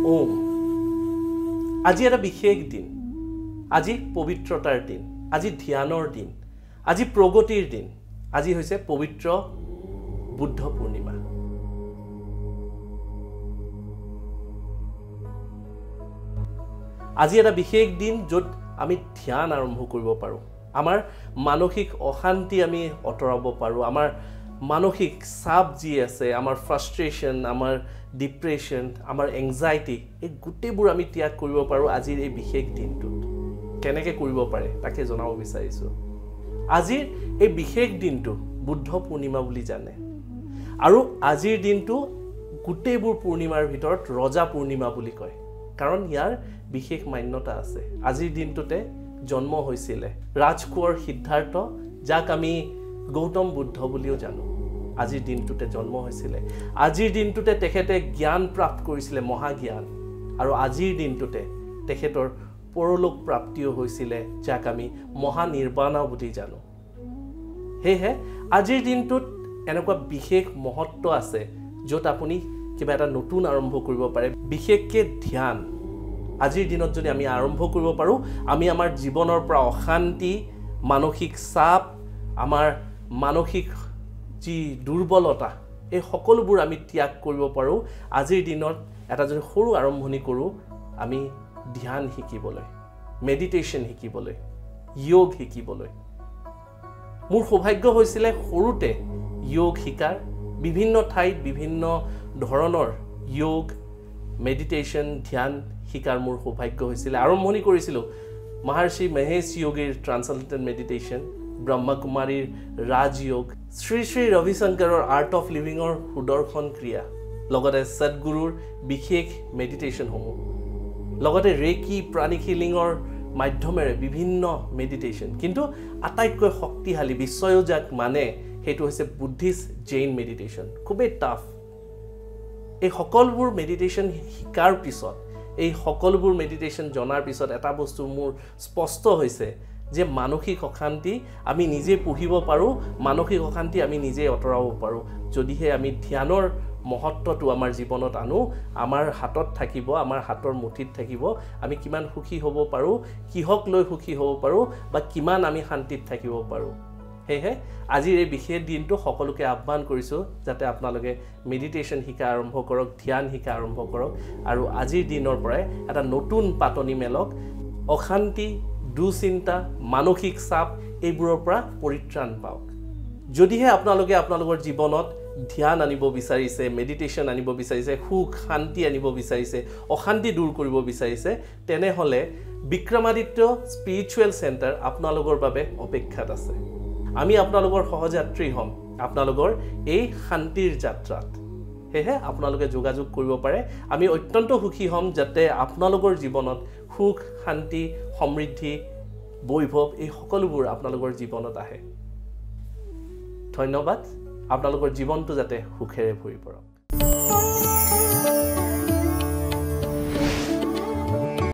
ওম আজি এটা বিশেষ দিন আজি পবিত্ৰতাৰ দিন আজি ধ্যানৰ দিন আজি প্ৰগতিৰ দিন আজি হৈছে পবিত্ৰ বুদ্ধ পূৰ্ণিমা আজি এটা বিশেষ দিন য'ত আমি ধ্যান আৰম্ভ কৰিব পাৰোঁ আমাৰ মানসিক অশান্তি আমি অতৰাব পাৰোঁ আমাৰ মানসিক চাপ যি আছে আমাৰ ফ্ৰাষ্ট্ৰেশ্যন আমাৰ ডিপ্ৰেশ্যন আমাৰ এংজাইটি এই গোটেইবোৰ আমি ত্যাগ কৰিব পাৰোঁ আজিৰ এই বিশেষ দিনটোত কেনেকৈ কৰিব পাৰে তাকে জনাব বিচাৰিছোঁ আজিৰ এই বিশেষ দিনটো বুদ্ধ পূৰ্ণিমা বুলি জানে আৰু আজিৰ দিনটো গোটেইবোৰ পূৰ্ণিমাৰ ভিতৰত ৰজা পূৰ্ণিমা বুলি কয় কাৰণ ইয়াৰ বিশেষ মান্যতা আছে আজিৰ দিনটোতে জন্ম হৈছিলে ৰাজকোঁৱৰ সিদ্ধাৰ্থ যাক আমি গৌতম বুদ্ধ বুলিও জানো আজিৰ দিনটোতে জন্ম হৈছিলে আজিৰ দিনটোতে তেখেতে জ্ঞান প্ৰাপ্ত কৰিছিলে মহাজ্ঞান আৰু আজিৰ দিনটোতে তেখেতৰ পৰলোক প্ৰাপ্তিও হৈছিলে যাক আমি মহানিৰ্বাণা বুলি জানো সেয়েহে আজিৰ দিনটোত এনেকুৱা বিশেষ মহত্ব আছে য'ত আপুনি কিবা এটা নতুন আৰম্ভ কৰিব পাৰে বিশেষকৈ ধ্যান আজিৰ দিনত যদি আমি আৰম্ভ কৰিব পাৰোঁ আমি আমাৰ জীৱনৰ পৰা অশান্তি মানসিক চাপ আমাৰ মানসিক যি দুৰ্বলতা এই সকলোবোৰ আমি ত্যাগ কৰিব পাৰোঁ আজিৰ দিনত এটা যদি সৰু আৰম্ভণি কৰোঁ আমি ধ্যান শিকিবলৈ মেডিটেশ্যন শিকিবলৈ যোগ শিকিবলৈ মোৰ সৌভাগ্য হৈছিলে সৰুতে যোগ শিকাৰ বিভিন্ন ঠাইত বিভিন্ন ধৰণৰ যোগ মেডিটেশ্যন ধ্যান শিকাৰ মোৰ সৌভাগ্য হৈছিলে আৰম্ভণি কৰিছিলোঁ মহৰ্ষি মহেশ যোগীৰ ট্ৰান্সেণ্ডেণ্টেল মেডিটেশ্যন ব্ৰহ্মকুমাৰীৰ ৰাজযোগ শ্ৰী শ্ৰী ৰবিশংকৰৰ আৰ্ট অফ লিভিঙৰ সুদৰ্শন ক্ৰিয়া লগতে সদগুৰুৰ বিশেষ মেডিটেশ্যনসমূহ লগতে ৰেকি প্ৰাণিক হিলিঙৰ মাধ্যমেৰে বিভিন্ন মেডিটেশ্যন কিন্তু আটাইতকৈ শক্তিশালী বিশ্বয়ো যাক মানে সেইটো হৈছে বুদ্ধিষ্ট জৈন মেডিটেশ্যন খুবেই টাফ এই সকলোবোৰ মেডিটেশ্যন শিকাৰ পিছত এই সকলোবোৰ মেডিটেশ্যন জনাৰ পিছত এটা বস্তু মোৰ স্পষ্ট হৈছে যে মানসিক অশান্তি আমি নিজে পুহিব পাৰোঁ মানসিক অশান্তি আমি নিজে অতৰাব পাৰোঁ যদিহে আমি ধ্যানৰ মহত্বটো আমাৰ জীৱনত আনো আমাৰ হাতত থাকিব আমাৰ হাতৰ মুঠিত থাকিব আমি কিমান সুখী হ'ব পাৰোঁ কিহক লৈ সুখী হ'ব পাৰোঁ বা কিমান আমি শান্তিত থাকিব পাৰোঁ সেয়েহে আজিৰ এই বিশেষ দিনটো সকলোকে আহ্বান কৰিছোঁ যাতে আপোনালোকে মেডিটেশ্যন শিকা আৰম্ভ কৰক ধ্যান শিকা আৰম্ভ কৰক আৰু আজিৰ দিনৰ পৰাই এটা নতুন পাতনি মেলক অশান্তি দুচিন্তা মানসিক চাপ এইবোৰৰ পৰা পৰিত্ৰাণ পাওক যদিহে আপোনালোকে আপোনালোকৰ জীৱনত ধ্যান আনিব বিচাৰিছে মেডিটেশ্যন আনিব বিচাৰিছে সুখ শান্তি আনিব বিচাৰিছে অশান্তি দূৰ কৰিব বিচাৰিছে তেনেহ'লে বিক্ৰমাদিত্য স্পিৰিচুৱেল চেণ্টাৰ আপোনালোকৰ বাবে অপেক্ষাত আছে আমি আপোনালোকৰ সহযাত্ৰী হ'ম আপোনালোকৰ এই শান্তিৰ যাত্ৰাত সেয়েহে আপোনালোকে যোগাযোগ কৰিব পাৰে আমি অত্যন্ত সুখী হ'ম যাতে আপোনালোকৰ জীৱনত সুখ শান্তি সমৃদ্ধি বৈভৱ এই সকলোবোৰ আপোনালোকৰ জীৱনত আহে ধন্যবাদ আপোনালোকৰ জীৱনটো যাতে সুখেৰে ভৰি পৰক